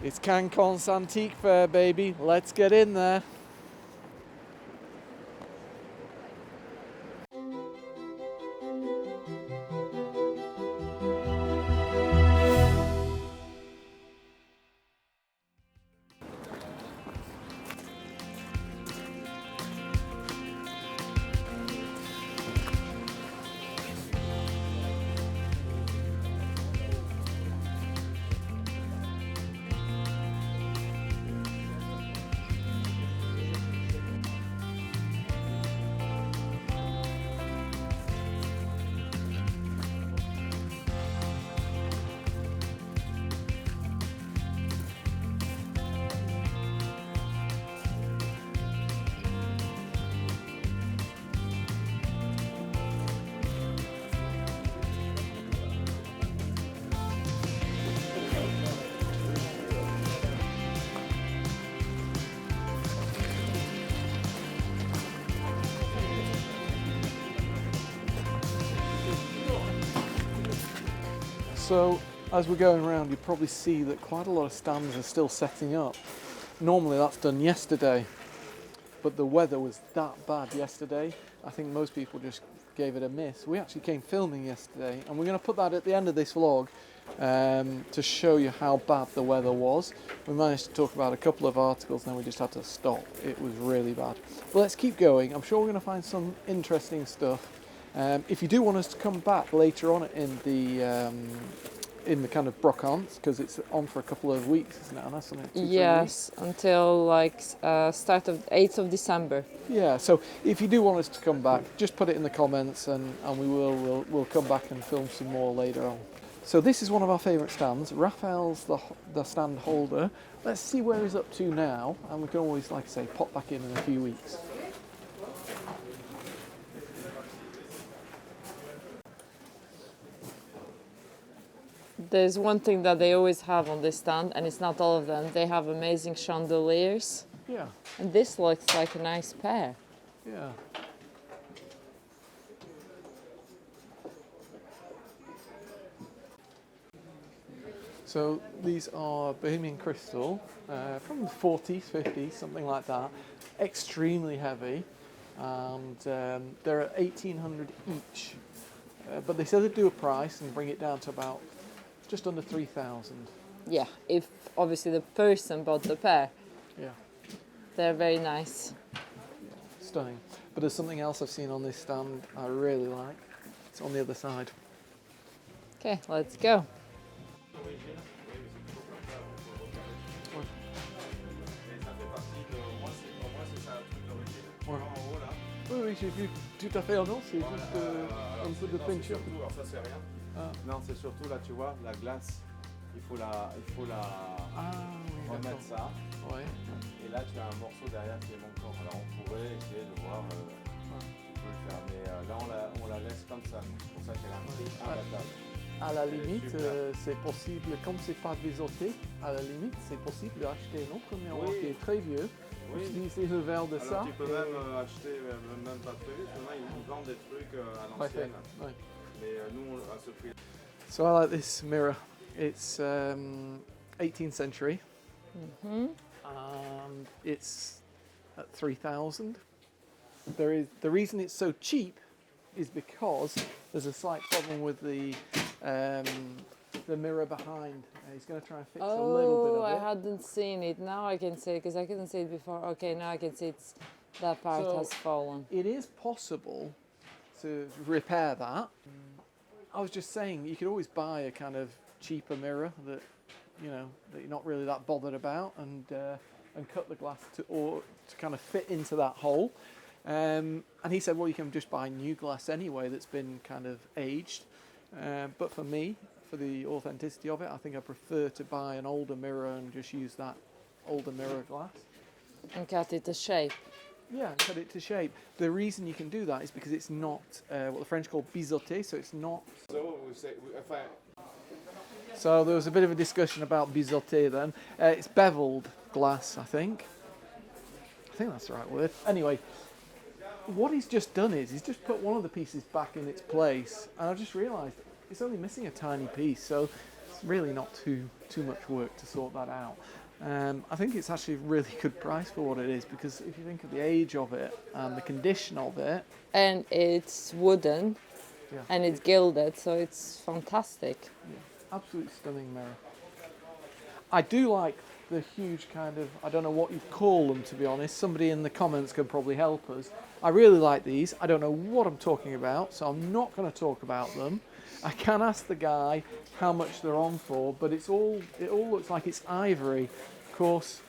It's Cancon's Antique Fair, baby. Let's get in there. So as we're going around, you probably see that quite a lot of stands are still setting up. Normally that's done yesterday, but the weather was that bad yesterday. I think most people just gave it a miss. We actually came filming yesterday, and we're going to put that at the end of this vlog to show you how bad the weather was. We managed to talk about a couple of articles, and then we just had to stop. It was really bad. But let's keep going. I'm sure we're going to find some interesting stuff. If you do want us to come back later on in the kind of Brocantes, because it's on for a couple of weeks, isn't it, Anna? Something, 2-3 Yes, weeks? until like start of 8th of December. Yeah, so if you do want us to come back, just put it in the comments, and we'll come back and film some more later on. So this is one of our favourite stands. Raphael's the stand holder. Let's see where he's up to now, and we can always, like I say, pop back in a few weeks. There's one thing that they always have on this stand, and it's not all of them. They have amazing chandeliers. Yeah. And this looks like a nice pair. Yeah. So these are Bohemian crystal from the 40s, 50s, something like that. Extremely heavy, and they're at 1,800 each. But they said they'd do a price and bring it down to about just under 3,000. Yeah, if obviously the person bought the pair. Yeah. They're very nice. Stunning. But there's something else I've seen on this stand I really like. It's on the other side. Okay, let's go. Oui, oui, j'ai vu tout à fait. Oh non, c'est juste un peu de peinture. Alors ça c'est rien. Non, c'est surtout là, tu vois, la glace. Il faut la remettre ça. Ouais. Et là, tu as un morceau derrière qui est manquant. Alors on pourrait essayer de voir. Tu peux le faire, mais là on la laisse comme ça. C'est pour ça qu'elle a un prix imbattable. À la limite, c'est possible, comme c'est pas biseauté, à la limite, c'est possible d'acheter un autre miroir qui est très vieux. Oui. Utiliser le verre de ça. Alors tu peux même acheter, même pas très vite, maintenant ils vendent des trucs à l'ancienne. Ouais. Mais nous, à ce prix. So I like this mirror. It's 18th century, and it's at 3,000. The reason it's so cheap is because there's a slight problem with the mirror behind. He's going to try and fix a little bit of it. I hadn't seen it. Now I can see it because I couldn't see it before. Okay, now I can see that part has fallen. It is possible to repair that. I was just saying, you could always buy a kind of cheaper mirror that you're not really that bothered about, and cut the glass to kind of fit into that hole. And he said, well, you can just buy new glass anyway that's been kind of aged. But for me, for the authenticity of it, I think I prefer to buy an older mirror and just use that older mirror glass. And cut it to shape. Yeah, cut it to shape. The reason you can do that is because it's not what the French call biseauté, so it's not... So there was a bit of a discussion about biseauté then. It's beveled glass, I think. I think that's the right word. Anyway, what he's just done is he's just put one of the pieces back in its place, and I just realised it's only missing a tiny piece. So It's really not too much work to sort that out. I think it's actually a really good price for what it is, because if you think of the age of it and the condition of it. And it's wooden, Yeah. and it's gilded, so it's fantastic. Yeah, absolutely stunning mirror. I do like the huge kind of, I don't know what you call them, to be honest. Somebody in the comments can probably help us. I really like these. I don't know what I'm talking about, so I'm not going to talk about them. I can ask the guy how much they're on for, but it all looks like it's ivory. Of course,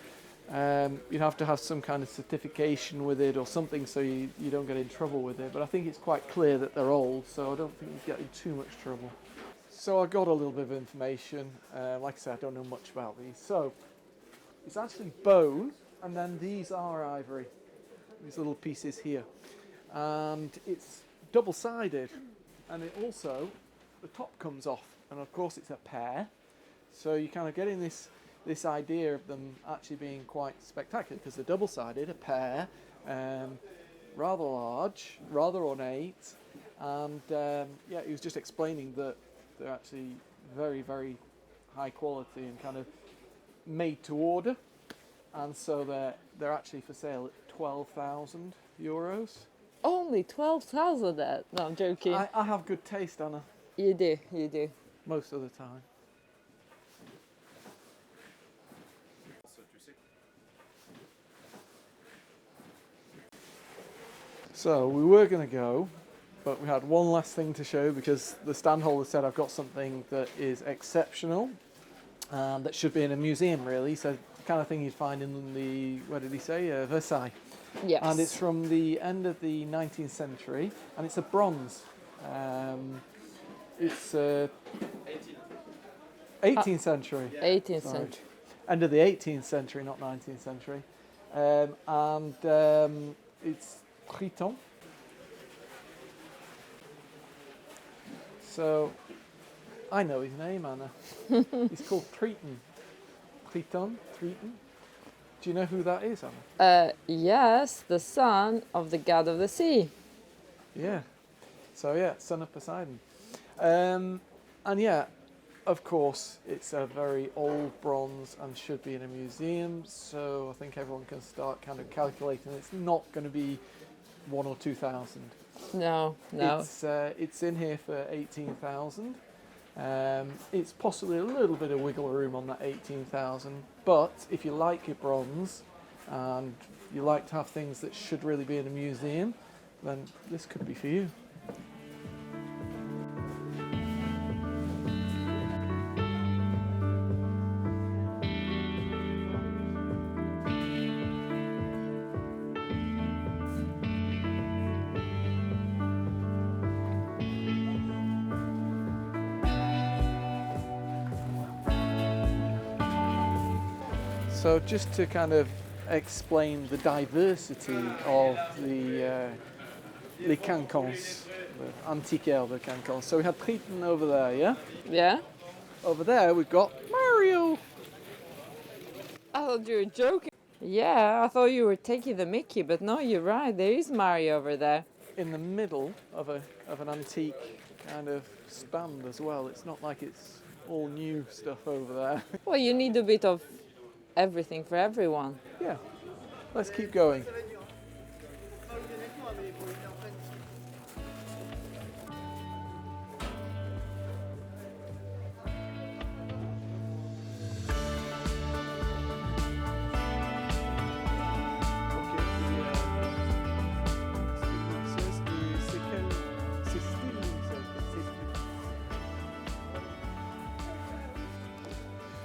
you'd have to have some kind of certification with it or something, so you don't get in trouble with it. But I think it's quite clear that they're old, so I don't think you get in too much trouble. So I got a little bit of information. Like I said, I don't know much about these. So it's actually bone, and then these are ivory. These little pieces here, and it's double-sided, and it also, the top comes off, and of course it's a pair, so you're kind of getting this idea of them actually being quite spectacular, because they're double-sided, a pair, rather large, rather ornate, and yeah, he was just explaining that they're actually very, very high quality and kind of made to order, and so they're actually for sale at 12,000 euros. Only 12,000 that? No, I'm joking. I have good taste, Anna. You do. Most of the time. So we were going to go, but we had one last thing to show, because the stand holder said I've got something that is exceptional, that should be in a museum really. So the kind of thing you'd find in the, what did he say, Versailles. Yes. And it's from the end of the 19th century, and it's a bronze. It's 18th century. 18th Sorry. century. End of the 18th century, not 19th century. It's Triton. So, I know his name, Anna. He's called Triton. Triton? Do you know who that is, Anna? Yes, the son of the god of the sea. Yeah. So yeah, son of Poseidon. And yeah, of course, it's a very old bronze and should be in a museum. So I think everyone can start kind of calculating. It's not going to be 1,000 or 2,000. No. It's in here for 18,000. It's possibly a little bit of wiggle room on that 18,000, but if you like your bronze and you like to have things that should really be in a museum, then this could be for you. So just to kind of explain the diversity of the les cancans, the antiquaires de cancans. So we had Triton over there, yeah? Yeah? Over there we've got Mario. I thought you were joking. Yeah, I thought you were taking the mickey, but no, you're right. There is Mario over there. In the middle of an antique kind of stand as well. It's not like it's all new stuff over there. Well, you need a bit of everything for everyone. Yeah, let's keep going.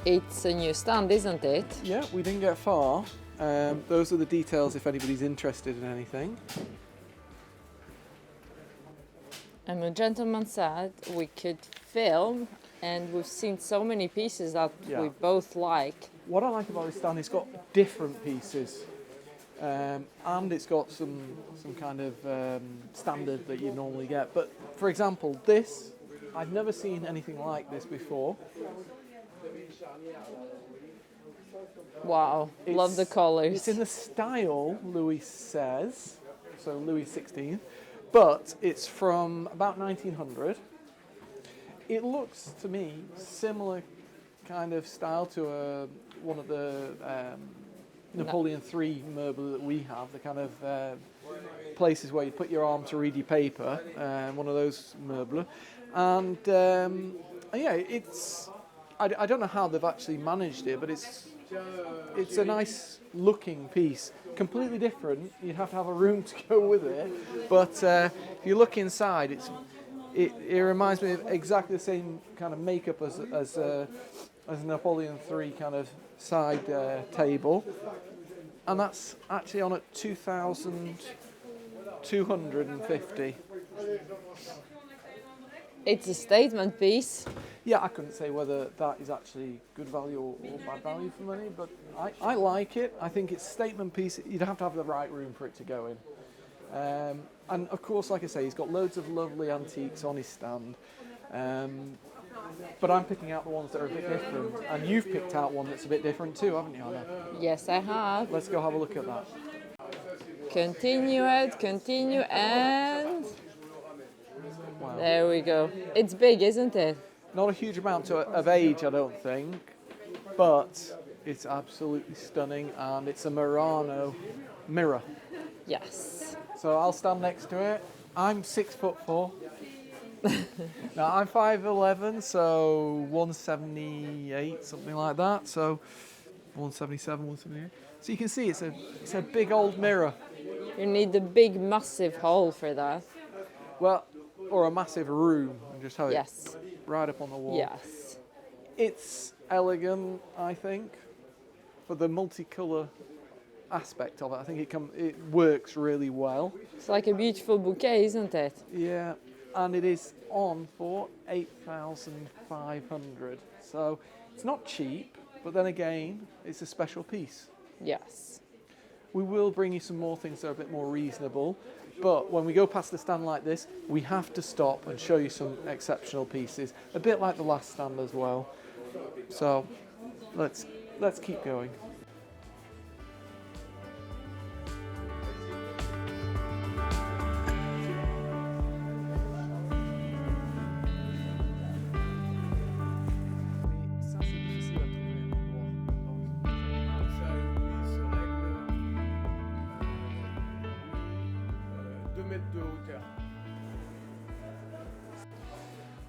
It's a new stand, isn't it? Yeah, we didn't get far. Those are the details if anybody's interested in anything. And the gentleman said we could film, and we've seen so many pieces that we both like. What I like about this stand, it's got different pieces, and it's got some kind of standard that you normally get. But for example, this, I've never seen anything like this before. Wow, love the colours. It's in the style, Louis says, so Louis XVI, but it's from about 1900. it looks to me similar kind of style to one of the Napoleon III meubles that we have, the kind of places where you put your arm to read your paper, one of those meubles. And yeah, it's, I don't know how they've actually managed it, but it's a nice looking piece. Completely different. You'd have to have a room to go with it. But if you look inside, it reminds me of exactly the same kind of makeup as Napoleon III kind of side table. And that's actually on at 2,250. It's a statement piece. Yeah, I couldn't say whether that is actually good value or bad value for money, but I like it. I think it's a statement piece. You'd have to have the right room for it to go in. And of course, like I say, he's got loads of lovely antiques on his stand. But I'm picking out the ones that are a bit different. And you've picked out one that's a bit different too, haven't you, Anna? Yes, I have. Let's go have a look at that. Continue, and Wow. there we go. It's big, isn't it? Not a huge amount of age, I don't think, but it's absolutely stunning, and it's a Morano mirror. Yes. So I'll stand next to it. I'm 6'4". Now I'm 5'11", so 178, something like that. So 177, 178. So you can see it's a big old mirror. You need the big, massive hole for that. Well, or a massive room, and just have Yes. it right up on the wall. Yes. It's elegant, I think, for the multicolour aspect of it. I think it works really well. It's like a beautiful bouquet, isn't it? Yeah, and it is on for 8,500. So it's not cheap, but then again, it's a special piece. Yes. We will bring you some more things that are a bit more reasonable, but when we go past a stand like this, we have to stop and show you some exceptional pieces, a bit like the last stand as well. So let's keep going.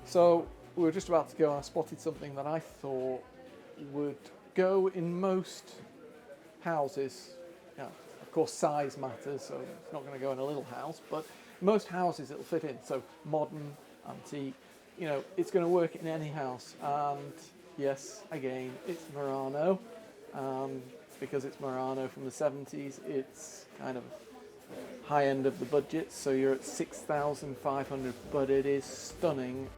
So we were just about to go and I spotted something that I thought would go in most houses. Yeah, of course size matters, so it's not going to go in a little house, but most houses it'll fit in. So modern, antique, you know, it's going to work in any house. And yes, again, it's Morano. Because it's Morano from the 70s, it's kind of high end of the budget, so you're at 6,500, but it is stunning.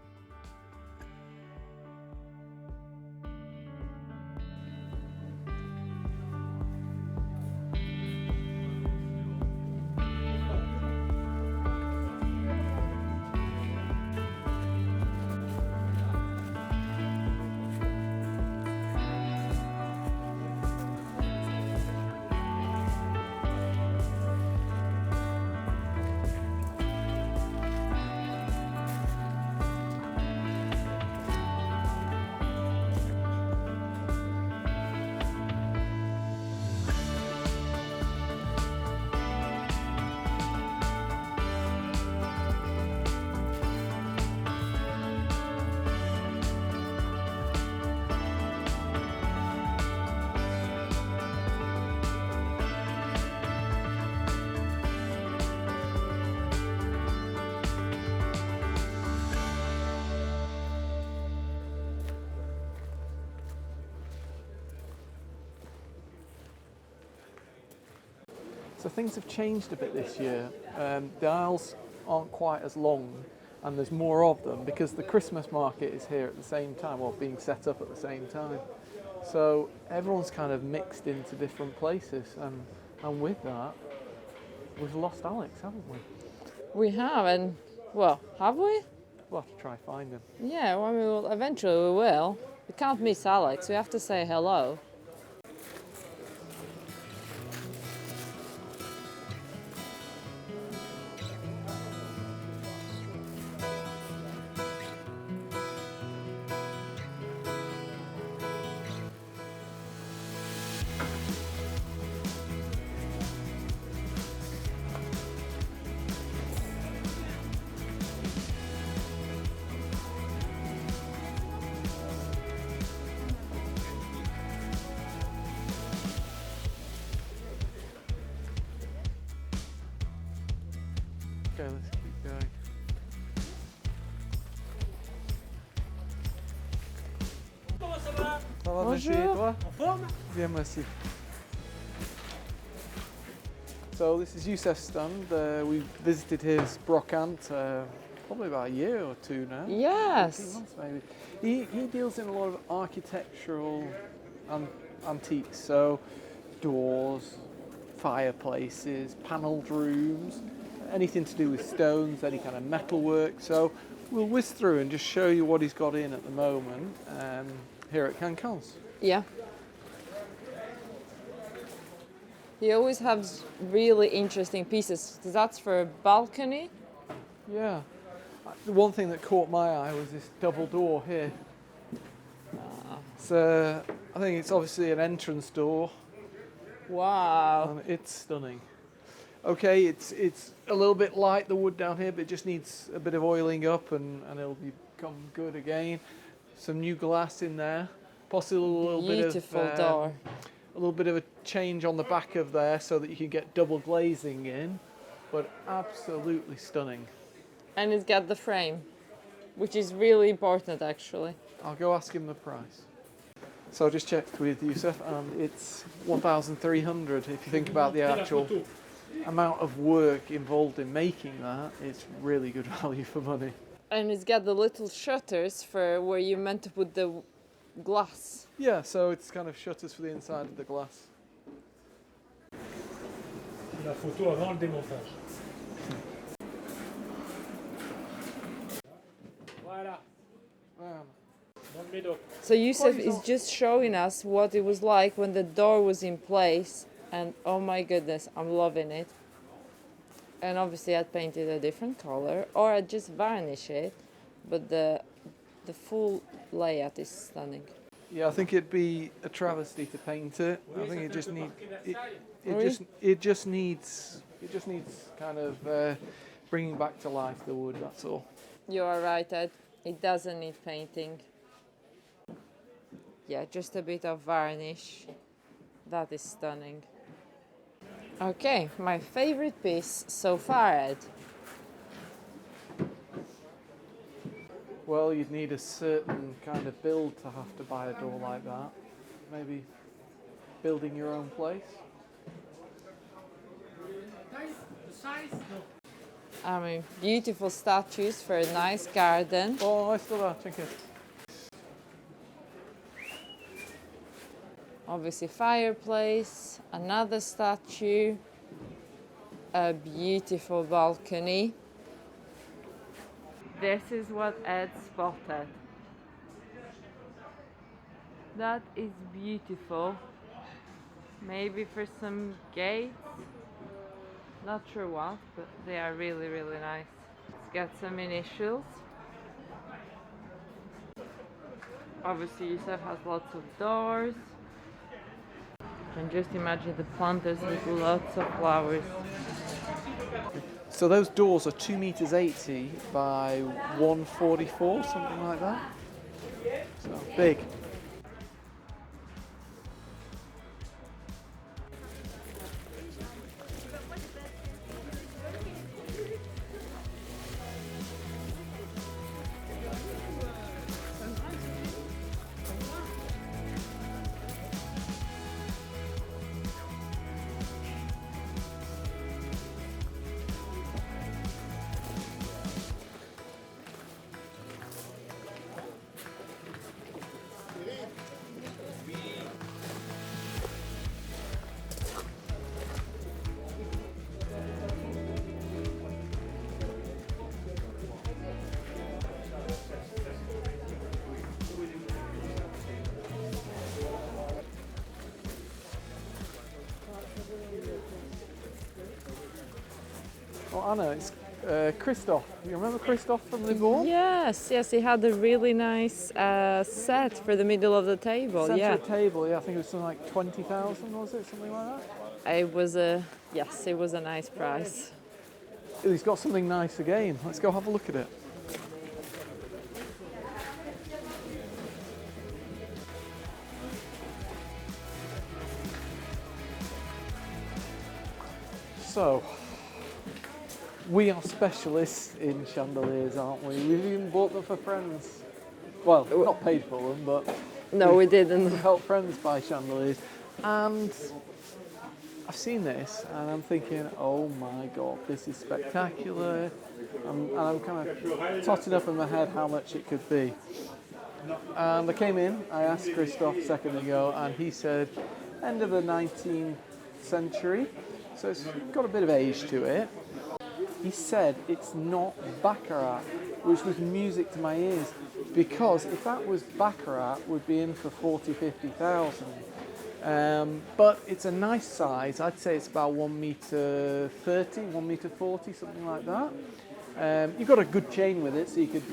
So things have changed a bit this year. The aisles aren't quite as long and there's more of them because the Christmas market is here at the same time, or being set up at the same time. So everyone's kind of mixed into different places, and with that, we've lost Alex, haven't we? We have, and well, have we? We'll have to try find him. Yeah, well, eventually we will. We can't miss Alex, we have to say hello. Okay, let's keep going. Ça va, merci, et toi? En forme? Bien, merci. So this is Youssef's stand. We visited his brocante probably about a year or two now. Yes. 18 months maybe. He deals in a lot of architectural antiques, so doors, fireplaces, panelled rooms, anything to do with stones, any kind of metalwork. So we'll whiz through and just show you what he's got in at the moment here at Cancan's. Yeah. He always has really interesting pieces. That's for a balcony. Yeah. The one thing that caught my eye was this double door here. So I think it's obviously an entrance door. Wow. And it's stunning. Okay, it's a little bit light, the wood down here, but it just needs a bit of oiling up and it'll become good again. Some new glass in there. Possibly a little Beautiful bit of door. a little bit of a change on the back of there so that you can get double glazing in, but absolutely stunning. And it's got the frame, which is really important actually. I'll go ask him the price. So I just checked with Youssef and it's 1,300. If you think about the actual amount of work involved in making that, it's really good value for money. And it's got the little shutters for where you're meant to put the glass. Yeah, so it's kind of shutters for the inside of the glass. La photo avant le démontage. Voilà, dans le médoc. So Youssef is just showing us what it was like when the door was in place, and oh my goodness, I'm loving it. And obviously I'd paint it a different color or I'd just varnish it, but the full layout is stunning. Yeah, I think it'd be a travesty to paint it. I think it just needs it just needs kind of bringing back to life the wood. That's all. You are right, Ed. It doesn't need painting. Yeah, just a bit of varnish. That is stunning. Okay, my favorite piece so far, Ed. Well, you'd need a certain kind of build to have to buy a door like that. Maybe building your own place. I mean, beautiful statues for a nice garden. Oh, I still are. Check it. Obviously fireplace, another statue, a beautiful balcony. This is what Ed spotted. That is beautiful. Maybe for some gates. Not sure what, but they are really, really nice. It's got some initials. Obviously Youssef has lots of doors. And just imagine the planters with lots of flowers. So those doors are 2 meters 80 by 144, something like that. So big. Oh, Anna, it's Christoph. You remember Christoph from Livorno? Yes, yes, he had a really nice set for the middle of the table. Centre table, yeah, I think it was something like 20,000, was it? Something like that? It was a nice price. He's got something nice again. Let's go have a look at it. So, We are specialists in chandeliers, aren't we? We've even bought them for friends. Well, not paid for them, but No, we didn't. we've helped friends buy chandeliers. And I've seen this and I'm thinking, oh my God, this is spectacular. And I'm kind of totting up in my head how much it could be. And I came in, I asked Christophe a second ago, and he said end of the 19th century, so it's got a bit of age to it. He said it's not Baccarat, which was music to my ears, because if that was Baccarat, we'd be in for 40, 50,000. But it's a nice size. I'd say it's about 1 meter 30, 1 meter 40, something like that. You've got a good chain with it, so you could,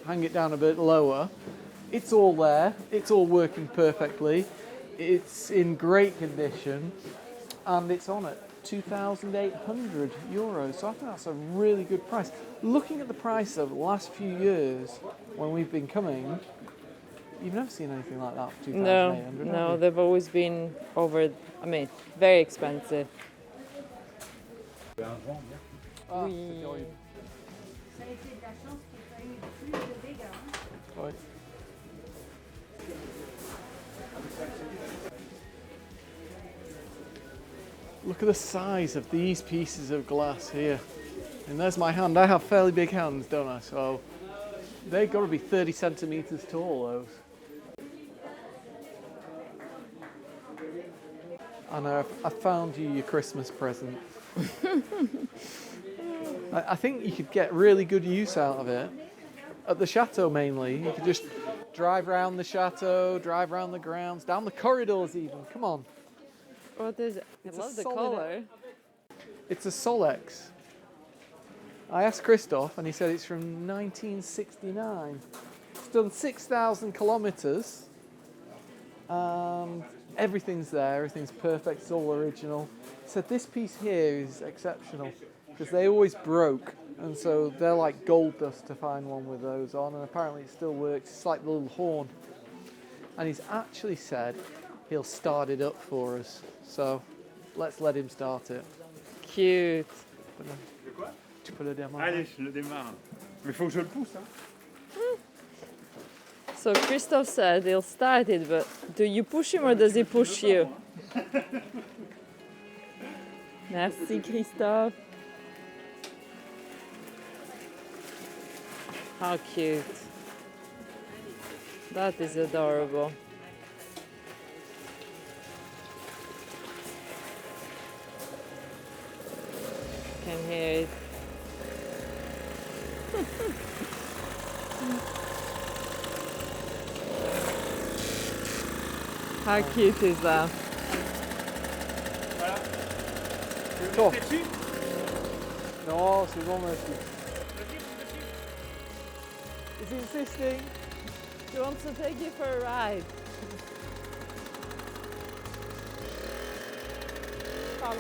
hang it down a bit lower. It's all there. It's all working perfectly. It's in great condition, and it's on at €2,800. So I think that's a really good price. Looking at the price of the last few years when we've been coming, you've never seen anything like that for 2,800. No, they've always been very expensive. Ah, Oui. c'est horrible. Ça a été de la chance qu'il n'y ait pas eu plus de dégâts. Hein. Ouais. Look at the size of these pieces of glass here. And there's my hand. I have fairly big hands, don't I? So they've got to be 30 centimetres tall, those. And I found you your Christmas present. I think you could get really good use out of it. At the chateau mainly. You could just drive around the chateau, drive around the grounds, down the corridors even. Come on. What is it? It's I a love the solid- color. It's a Solex. I asked Christophe and he said it's from 1969. It's done 6,000 kilometres. Everything's there, everything's perfect, it's all original. He said this piece here is exceptional because they always broke, and so they're like gold dust to find one with those on, and apparently it still works. It's like the little horn. And he's actually said he'll start it up for us. So let's let him start it. Cute. Tu peux le démarrer? Allez, je le démarre. Mais il faut que je le pousse, hein? So Christophe said he'll start it, but do you push him or does he push you? Merci Christophe. How cute. That is adorable. Can hear it. How cute is that? Voilà. Top. Tu veux dessus? No, c'est bon, merci. Is he insisting? He wants to take you for a ride. Come.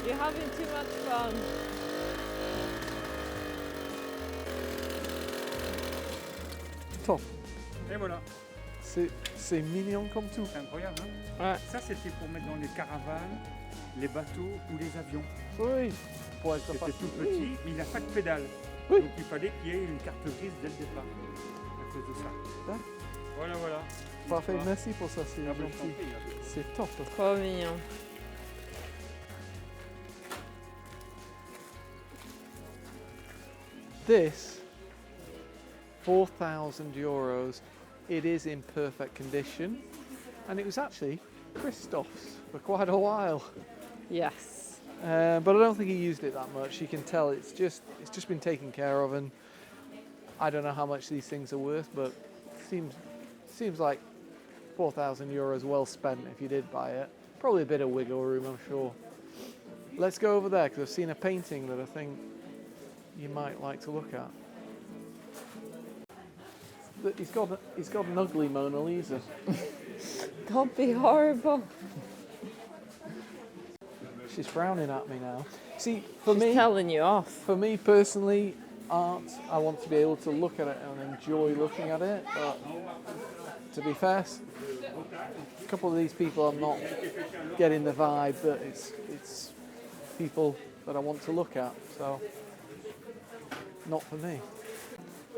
You're having too much fun. Top. Et voilà. C'est mignon comme tout. C'est incroyable, hein? Ouais. Ça, c'était pour mettre dans les caravanes, les bateaux ou les avions. Oui. Pour être C'était facile. tout petit, mais il n'a pas de pédale. Oui. Donc il fallait qu'il y ait une carte grise dès le départ. À cause de ça. Ah. Voilà, voilà. Parfait, merci pour ça, c'est Ah, ben, je t'en gentil. prie, hein. C'est top. Trop mignon. This, €4,000, it is in perfect condition, and it was actually Christophe's for quite a while. Yes. But I don't think he used it that much. You can tell it's just been taken care of, and I don't know how much these things are worth, but seems like €4,000 well spent if you did buy it. Probably a bit of wiggle room, I'm sure. Let's go over there because I've seen a painting that I think you might like to look at. He's got an ugly Mona Lisa. Don't be horrible. She's frowning at me now. See, for She's me, telling you off. for me personally, art, I want to be able to look at it and enjoy looking at it, but to be fair, a couple of these people I'm not getting the vibe that it's people that I want to look at, so not for me.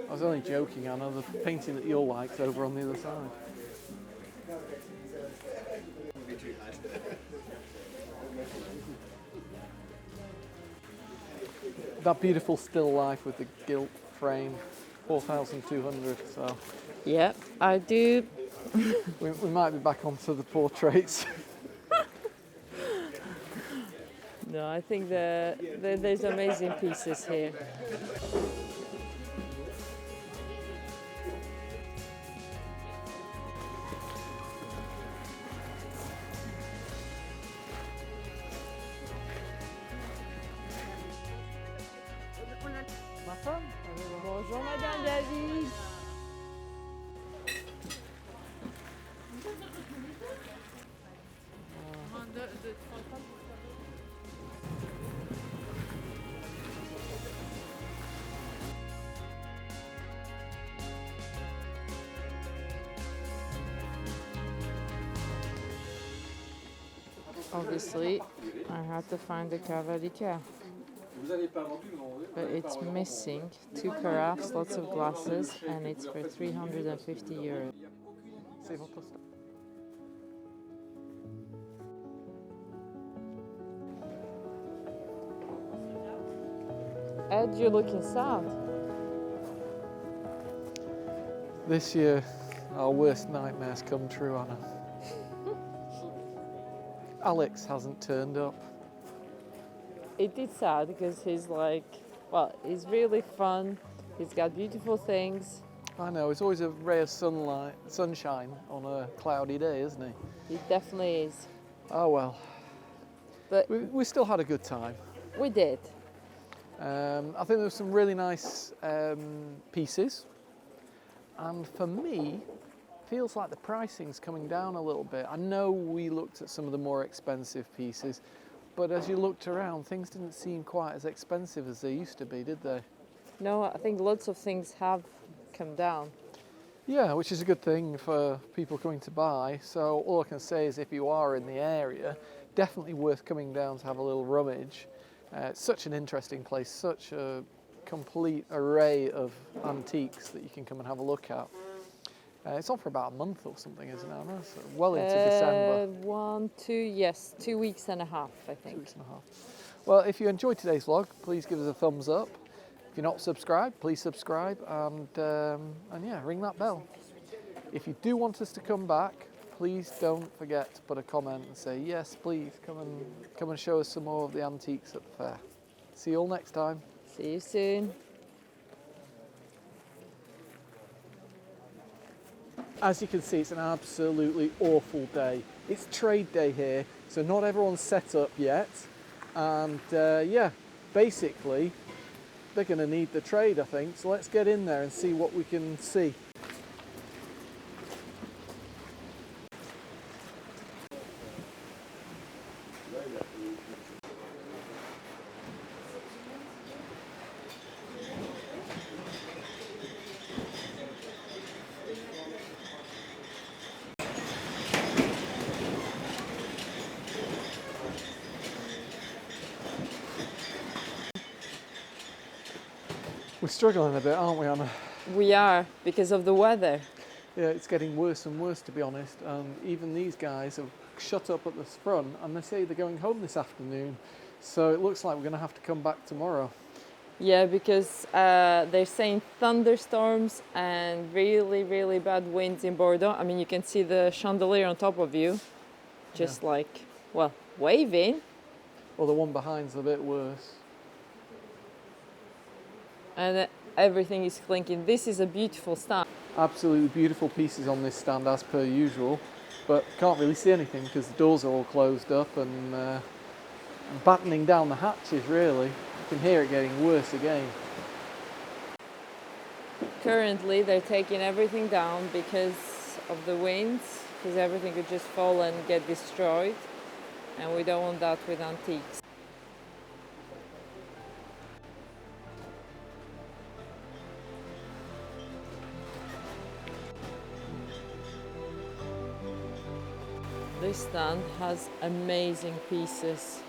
I was only joking, Anna. The painting that you'll like is over on the other side. That beautiful still life with the gilt frame, 4,200. So Yeah, I do. we might be back onto the portraits. No, I think there's amazing pieces here. Bonjour Madame David. Obviously, I had to find the cavalica. But it's missing 2 carafes, lots of glasses, and it's for 350 euros. Ed, you're looking sad. This year, our worst nightmares come true, Anna. Alex hasn't turned up. It is sad because he's like, well, he's really fun. He's got beautiful things. I know, it's always a ray of sunshine on a cloudy day, isn't he? He definitely is. Oh well. But We still had a good time. we did. I think there were some really nice pieces. And for me, feels like the pricing's coming down a little bit. I know we looked at some of the more expensive pieces, but as you looked around, things didn't seem quite as expensive as they used to be, did they? No, I think lots of things have come down. Yeah, which is a good thing for people coming to buy. So all I can say is if you are in the area, definitely worth coming down to have a little rummage. It's such an interesting place, such a complete array of antiques that you can come and have a look at. It's on for about a month or something, isn't it, Anna? So well into December. 2 weeks and a half, I think. 2 weeks and a half. Well, if you enjoyed today's vlog, please give us a thumbs up. If you're not subscribed, please subscribe and yeah, ring that bell. If you do want us to come back, please don't forget to put a comment and say yes, please come and show us some more of the antiques at the fair. See you all next time. See you soon. As you can see, it's an absolutely awful day. It's trade day here, so not everyone's set up yet. And yeah, basically, they're going to need the trade, I think. So let's get in there and see what we can see. We're struggling a bit, aren't we, Anna? We are, because of the weather. Yeah, it's getting worse and worse, to be honest. Even these guys have shut up at the front and they say they're going home this afternoon. So it looks like we're going to have to come back tomorrow. Yeah, because they're saying thunderstorms and really, really bad winds in Bordeaux. I mean, you can see the chandelier on top of you, just like, well, waving. Well, the one behind's a bit worse. And everything is clinking. This is a beautiful stand. Absolutely beautiful pieces on this stand as per usual, but can't really see anything because the doors are all closed up and battening down the hatches really. You can hear it getting worse again. Currently, they're taking everything down because of the winds, because everything could just fall and get destroyed, and we don't want that with antiques. this stand has amazing pieces.